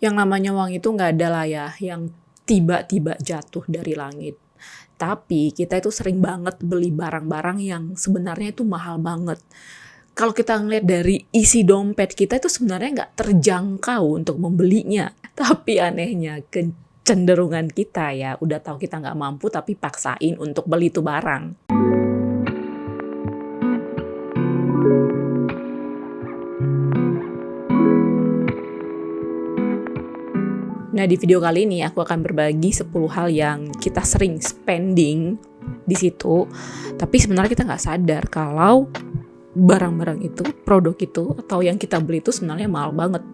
Yang namanya uang itu nggak ada lah ya yang tiba-tiba jatuh dari langit. Tapi kita itu sering banget beli barang-barang yang sebenarnya itu mahal banget. Kalau kita ngeliat dari isi dompet kita itu sebenarnya nggak terjangkau untuk membelinya. Tapi anehnya kecenderungan kita ya udah tahu kita nggak mampu tapi paksain untuk beli itu barang. Nah, di video kali ini aku akan berbagi 10 hal yang kita sering spending di situ, tapi sebenarnya kita nggak sadar kalau barang-barang itu, produk itu, atau yang kita beli itu sebenarnya mahal banget.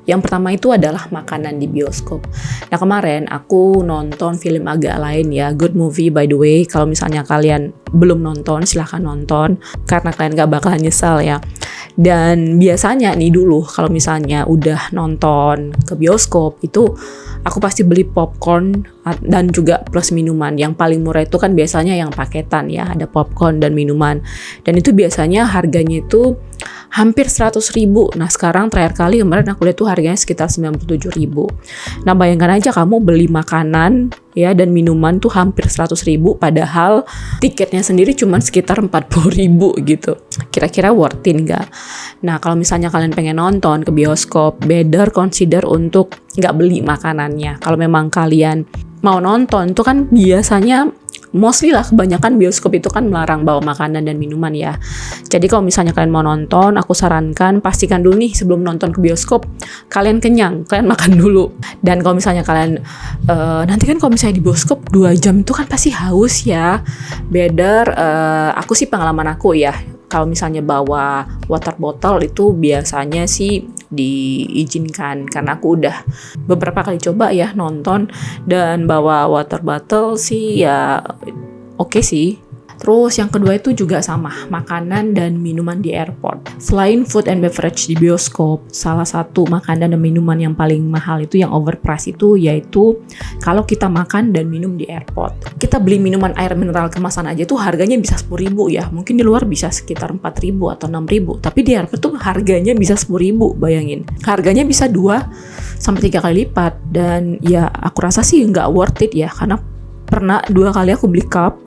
Yang pertama itu adalah makanan di bioskop. Nah, kemarin aku nonton film agak lain ya, Good Movie by the way. Kalau misalnya kalian belum nonton, silahkan nonton, karena kalian gak bakalan nyesal ya. Dan biasanya nih dulu kalau misalnya udah nonton ke bioskop itu aku pasti beli popcorn dan juga plus minuman. Yang paling murah itu kan biasanya yang paketan ya, ada popcorn dan minuman. Dan itu biasanya harganya itu hampir 100.000. Nah, sekarang terakhir kali kemarin aku lihat tuh harganya sekitar 97.000. Nah, bayangkan aja kamu beli makanan ya dan minuman tuh hampir 100.000 padahal tiketnya sendiri cuma sekitar 40.000 gitu. Kira-kira worth it nggak? Nah, kalau misalnya kalian pengen nonton ke bioskop, better consider untuk nggak beli makanannya. Kalau memang kalian mau nonton tuh kan biasanya mostly lah kebanyakan bioskop itu kan melarang bawa makanan dan minuman ya. Jadi kalau misalnya kalian mau nonton, aku sarankan pastikan dulu nih sebelum nonton ke bioskop kalian kenyang, kalian makan dulu. Dan kalau misalnya kalian nanti kan kalau misalnya di bioskop 2 jam itu kan pasti haus ya. Better aku sih pengalaman aku ya. Kalau misalnya bawa water bottle itu biasanya sih diizinkan karena aku udah beberapa kali coba ya nonton dan bawa water bottle sih ya oke sih. Terus yang kedua itu juga sama, makanan dan minuman di airport. Selain food and beverage di bioskop, salah satu makanan dan minuman yang paling mahal itu yang overpriced itu yaitu kalau kita makan dan minum di airport. Kita beli minuman air mineral kemasan aja tuh harganya bisa 10.000 ya. Mungkin di luar bisa sekitar 4.000 atau 6.000, tapi di airport tuh harganya bisa 10.000, bayangin. Harganya bisa 2 sampai 3 kali lipat dan ya aku rasa sih nggak worth it ya karena pernah 2 kali aku beli cup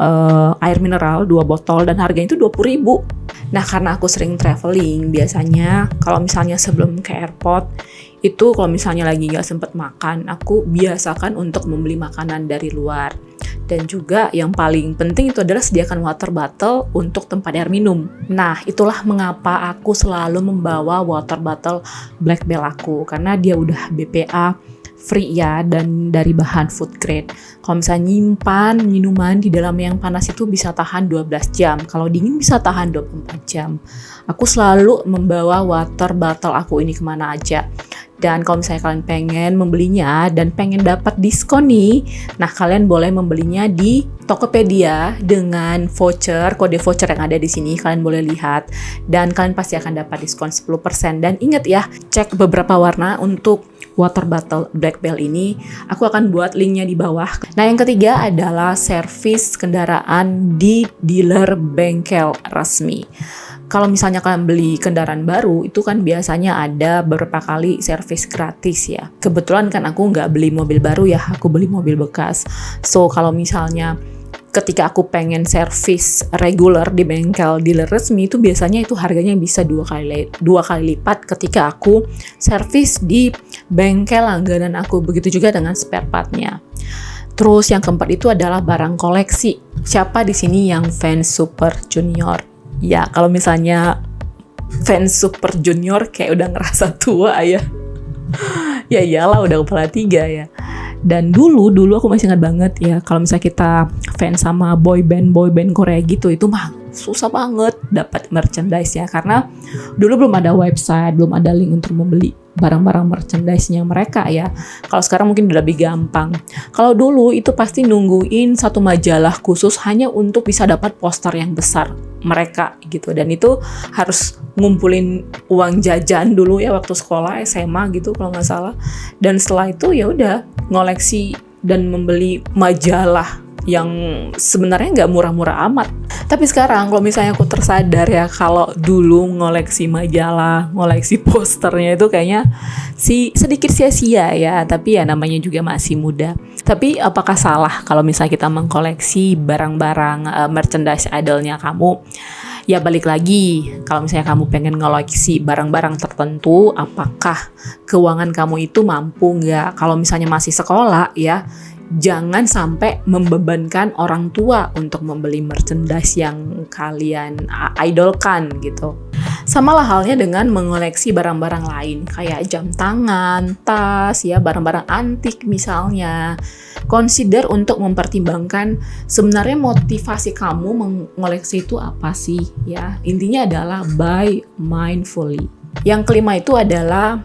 air mineral 2 botol dan harganya itu 20.000. Nah, karena aku sering traveling biasanya kalau misalnya sebelum ke airport itu kalau misalnya lagi gak sempet makan, aku biasakan untuk membeli makanan dari luar. Dan juga yang paling penting itu adalah sediakan water bottle untuk tempat air minum. Nah, itulah mengapa aku selalu membawa water bottle Black Bell aku karena dia udah BPA free ya dan dari bahan food grade. Kalau misalnya nyimpan minuman di dalam yang panas itu bisa tahan 12 jam. Kalau dingin bisa tahan 24 jam. Aku selalu membawa water bottle aku ini kemana aja. Dan kalau misalnya kalian pengen membelinya dan pengen dapat diskon nih, nah kalian boleh membelinya di Tokopedia dengan voucher, kode voucher yang ada di sini kalian boleh lihat dan kalian pasti akan dapat diskon 10%. Dan ingat ya, cek beberapa warna untuk water bottle Black Bell ini. Aku akan buat linknya di bawah. Nah, yang ketiga adalah servis kendaraan di dealer bengkel resmi. Kalau misalnya kalian beli kendaraan baru, itu kan biasanya ada beberapa kali servis gratis ya. Kebetulan kan aku nggak beli mobil baru ya, aku beli mobil bekas. So, kalau misalnya ketika aku pengen servis regular di bengkel dealer resmi itu biasanya itu harganya bisa 2 kali lipat ketika aku servis di bengkel langganan aku. Begitu juga dengan spare part-nya. Terus yang keempat itu adalah barang koleksi. Siapa di sini yang fans Super Junior? Ya, kalau misalnya fans Super Junior kayak udah ngerasa tua ya. Ya iyalah udah kepala 3 ya. Dan dulu aku masih ingat banget ya kalau misalnya kita fans sama boy band Korea gitu itu mah susah banget dapat merchandise ya karena dulu belum ada website, belum ada link untuk membeli barang-barang merchandise-nya mereka ya. Kalau sekarang mungkin udah lebih gampang. Kalau dulu itu pasti nungguin satu majalah khusus hanya untuk bisa dapat poster yang besar mereka gitu dan itu harus ngumpulin uang jajan dulu ya waktu sekolah SMA gitu kalau nggak salah. Dan setelah itu ya udah ngoleksi dan membeli majalah yang sebenarnya nggak murah-murah amat. Tapi sekarang kalau misalnya aku tersadar ya, kalau dulu ngoleksi majalah, ngoleksi posternya itu kayaknya sedikit sia-sia ya. Tapi ya namanya juga masih muda. Tapi apakah salah kalau misalnya kita mengkoleksi barang-barang merchandise idolnya kamu? Ya balik lagi, kalau misalnya kamu pengen ngoleksi barang-barang tertentu, apakah keuangan kamu itu mampu nggak? Kalau misalnya masih sekolah ya, jangan sampai membebankan orang tua untuk membeli merchandise yang kalian idolkan gitu. Sama lah halnya dengan mengoleksi barang-barang lain kayak jam tangan, tas, ya barang-barang antik misalnya. Consider untuk mempertimbangkan sebenarnya motivasi kamu mengoleksi itu apa sih ya. Intinya adalah buy mindfully. Yang kelima itu adalah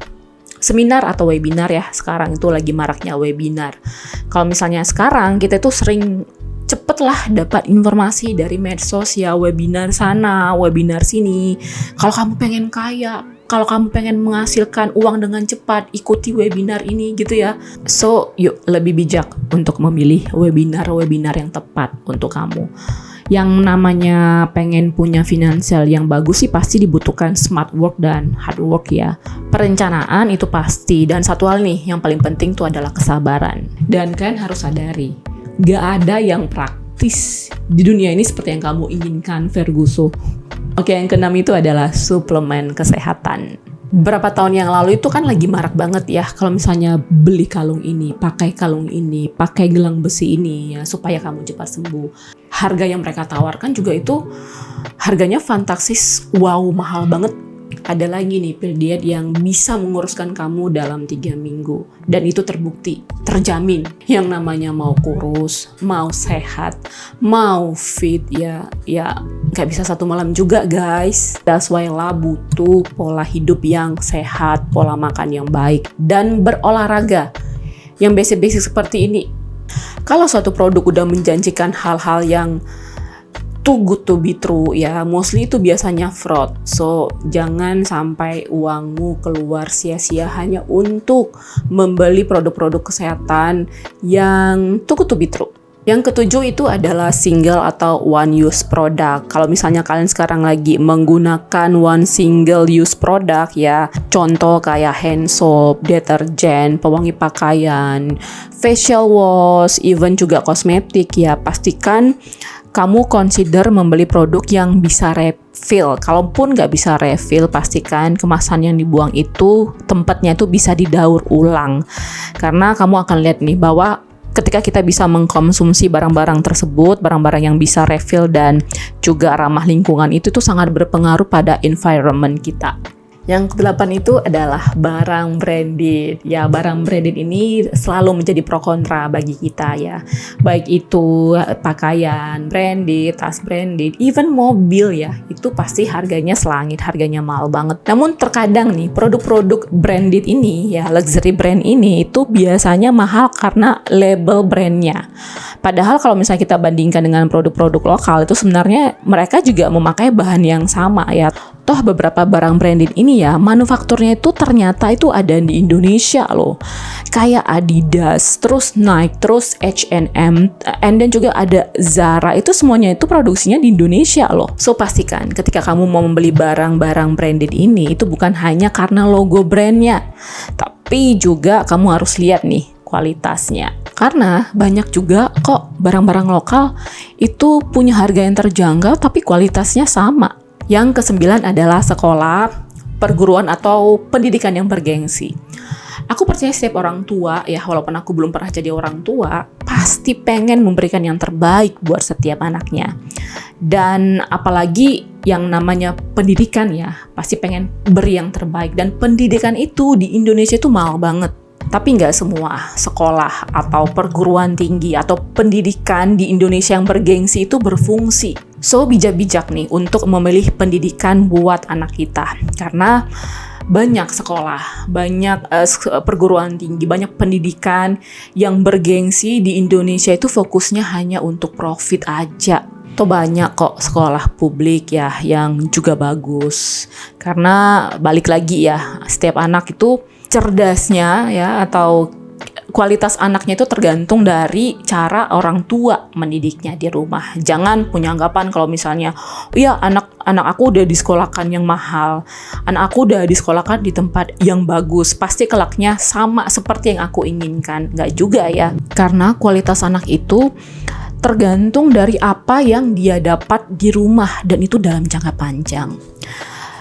seminar atau webinar ya. Sekarang itu lagi maraknya webinar. Kalau misalnya sekarang kita tuh sering cepet lah dapat informasi dari medsos ya, webinar sana, webinar sini. Kalau kamu pengen kaya, kalau kamu pengen menghasilkan uang dengan cepat, ikuti webinar ini gitu ya. So, yuk lebih bijak untuk memilih webinar-webinar yang tepat untuk kamu. Yang namanya pengen punya finansial yang bagus sih pasti dibutuhkan smart work dan hard work ya. Perencanaan itu pasti. Dan satu hal nih yang paling penting tuh adalah kesabaran. Dan kalian harus sadari, gak ada yang praktis di dunia ini seperti yang kamu inginkan, Ferguson. Oke, yang keenam itu adalah suplemen kesehatan. Beberapa tahun yang lalu itu kan lagi marak banget ya, kalau misalnya beli kalung ini, pakai kalung ini, pakai gelang besi ini ya, supaya kamu cepat sembuh. Harga yang mereka tawarkan juga itu harganya fantastis, wow, mahal banget. Ada lagi nih pil diet yang bisa menguruskan kamu dalam 3 minggu. Dan itu terbukti, terjamin. Yang namanya mau kurus, mau sehat, mau fit, ya gak bisa satu malam juga guys. That's why lah butuh pola hidup yang sehat, pola makan yang baik, dan berolahraga. Yang basic-basic seperti ini. Kalau suatu produk udah menjanjikan hal-hal yang too good to be true ya, mostly itu biasanya fraud. So, jangan sampai uangmu keluar sia-sia hanya untuk membeli produk-produk kesehatan yang too good to be true. Yang ketujuh itu adalah single atau one use product. Kalau misalnya kalian sekarang lagi menggunakan one single use product ya, contoh kayak hand soap, deterjen, pewangi pakaian, facial wash, even juga kosmetik ya, pastikan kamu consider membeli produk yang bisa refill. Kalaupun nggak bisa refill, pastikan kemasan yang dibuang itu tempatnya itu bisa didaur ulang. Karena kamu akan lihat nih bahwa ketika kita bisa mengkonsumsi barang-barang tersebut, barang-barang yang bisa refill dan juga ramah lingkungan, itu tuh sangat berpengaruh pada environment kita. Yang kedelapan itu adalah barang branded. Ya, barang branded ini selalu menjadi pro kontra bagi kita ya. Baik itu pakaian branded, tas branded, even mobil ya. Itu pasti harganya selangit, harganya mahal banget. Namun terkadang nih, produk-produk branded ini ya, luxury brand ini itu biasanya mahal karena label brandnya. Padahal kalau misalnya kita bandingkan dengan produk-produk lokal, itu sebenarnya mereka juga memakai bahan yang sama ya. Toh beberapa barang branded ini ya, manufakturnya itu ternyata itu ada di Indonesia loh. Kayak Adidas, terus Nike, terus H&M, and then juga ada Zara. Itu semuanya itu produksinya di Indonesia loh. So pastikan ketika kamu mau membeli barang-barang branded ini, itu bukan hanya karena logo brandnya, tapi juga kamu harus lihat nih kualitasnya. Karena banyak juga kok barang-barang lokal itu punya harga yang terjangkau tapi kualitasnya sama. Yang kesembilan adalah sekolah, perguruan atau pendidikan yang bergengsi. Aku percaya setiap orang tua ya, walaupun aku belum pernah jadi orang tua, pasti pengen memberikan yang terbaik buat setiap anaknya. Dan apalagi yang namanya pendidikan ya, pasti pengen beri yang terbaik. Dan pendidikan itu di Indonesia itu mahal banget. Tapi nggak semua sekolah atau perguruan tinggi atau pendidikan di Indonesia yang bergengsi itu berfungsi. So, bijak-bijak nih untuk memilih pendidikan buat anak kita. Karena banyak sekolah, banyak perguruan tinggi, banyak pendidikan yang bergengsi di Indonesia itu fokusnya hanya untuk profit aja. Tuh banyak kok sekolah publik ya yang juga bagus. Karena balik lagi ya, setiap anak itu cerdasnya ya atau kualitas anaknya itu tergantung dari cara orang tua mendidiknya di rumah. Jangan punya anggapan kalau misalnya, iya anak aku udah disekolahkan yang mahal, anak aku udah disekolahkan di tempat yang bagus, pasti kelaknya sama seperti yang aku inginkan. Nggak juga ya, karena kualitas anak itu tergantung dari apa yang dia dapat di rumah, dan itu dalam jangka panjang.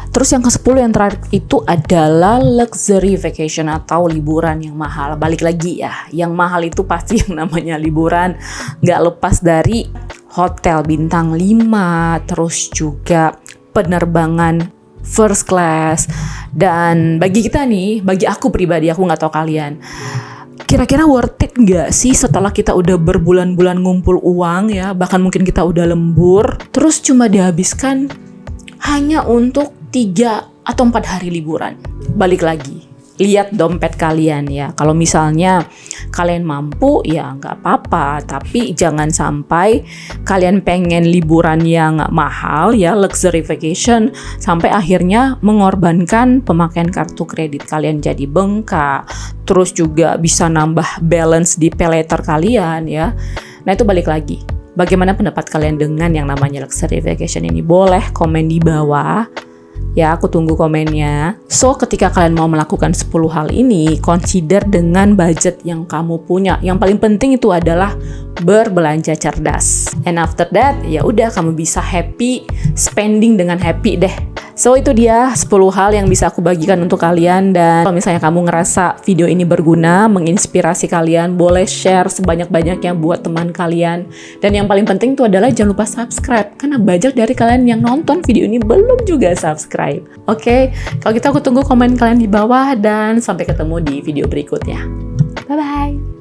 Terus yang ke-10 yang terakhir itu adalah luxury vacation atau liburan yang mahal. Balik lagi ya, yang mahal itu pasti yang namanya liburan nggak lepas dari hotel bintang 5, terus juga penerbangan first class. Dan bagi kita nih, bagi aku pribadi, aku nggak tahu kalian, kira-kira worth it nggak sih setelah kita udah berbulan-bulan ngumpul uang ya, bahkan mungkin kita udah lembur, terus cuma dihabiskan hanya untuk 3 atau 4 hari liburan. Balik lagi, lihat dompet kalian ya. Kalau misalnya kalian mampu ya nggak apa-apa, tapi jangan sampai kalian pengen liburan yang mahal ya, luxury vacation, sampai akhirnya mengorbankan pemakaian kartu kredit kalian jadi bengkak, terus juga bisa nambah balance di paylater kalian ya. Nah itu balik lagi, bagaimana pendapat kalian dengan yang namanya luxury vacation ini? Boleh komen di bawah. Ya, aku tunggu komennya. So, ketika kalian mau melakukan 10 hal ini, consider dengan budget yang kamu punya. Yang paling penting itu adalah berbelanja cerdas. And after that, ya udah kamu bisa happy spending dengan happy deh. So, itu dia 10 hal yang bisa aku bagikan untuk kalian. Dan kalau misalnya kamu ngerasa video ini berguna, menginspirasi kalian, boleh share sebanyak-banyaknya buat teman kalian. Dan yang paling penting itu adalah jangan lupa subscribe, karena banyak dari kalian yang nonton video ini belum juga subscribe. Oke, kalau gitu aku tunggu komen kalian di bawah, dan sampai ketemu di video berikutnya. Bye-bye!